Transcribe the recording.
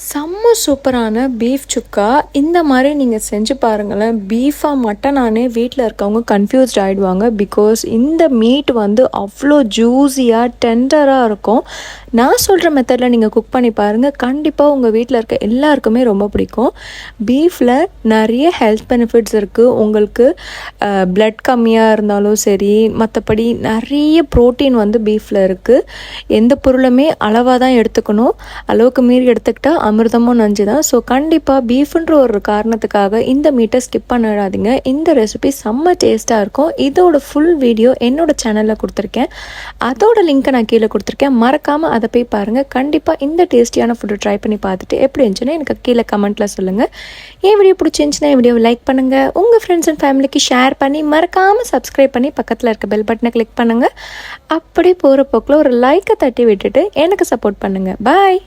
செம்ம சூப்பரான பீஃப் சுக்கா இந்த மாதிரி நீங்கள் செஞ்சு பாருங்களேன். பீஃபாக மட்டனானே வீட்டில் இருக்கவங்க கன்ஃபியூஸ்ட் ஆகிடுவாங்க. பிகாஸ் இந்த மீட் வந்து அவ்வளோ ஜூஸியாக டெண்டராக இருக்கும். நான் சொல்கிற மெத்தடில் நீங்கள் குக் பண்ணி பாருங்கள், கண்டிப்பாக உங்கள் வீட்டில் இருக்க எல்லாருக்குமே ரொம்ப பிடிக்கும். பீஃபில் நிறைய ஹெல்த் பெனிஃபிட்ஸ் இருக்குது. உங்களுக்கு பிளட் கம்மியாக இருந்தாலும் சரி, மற்றபடி நிறைய ப்ரோட்டீன் வந்து பீஃபில் இருக்குது. எந்த பொருளுமே அளவாக தான் எடுத்துக்கணும், அளவுக்கு மீறி எடுத்துக்கிட்டால் அமிர்தமும் நஞ்சு தான். ஸோ கண்டிப்பாக பீஃப்ன்ற ஒரு காரணத்துக்காக இந்த மீட்டை ஸ்கிப் பண்ணிடாதீங்க. இந்த ரெசிபி செம்ம டேஸ்ட்டாக இருக்கும். இதோட ஃபுல் வீடியோ என்னோட சேனலில் கொடுத்துருக்கேன், அதோட லிங்க்கை நான் கீழே கொடுத்துருக்கேன். மறக்காமல் அதை போய் பாருங்கள். கண்டிப்பாக இந்த டேஸ்டியான ஃபுட்டை ட்ரை பண்ணி பார்த்துட்டு எப்படி இருந்துச்சுன்னு எனக்கு கீழே கமெண்ட்டில் சொல்லுங்கள். என் வீடியோ பிடிச்சிருந்துச்சுன்னா என் வீடியோவை லைக் பண்ணுங்கள், உங்கள் ஃப்ரெண்ட்ஸ் அண்ட் ஃபேமிலிக்கு ஷேர் பண்ணி மறக்காமல் சப்ஸ்கிரைப் பண்ணி பக்கத்தில் இருக்க பெல் பட்டனை கிளிக் பண்ணுங்கள். அப்படி போகிற போக்கில் ஒரு லைக்கை தட்டி விட்டுட்டு எனக்கு சப்போர்ட் பண்ணுங்கள். பாய்.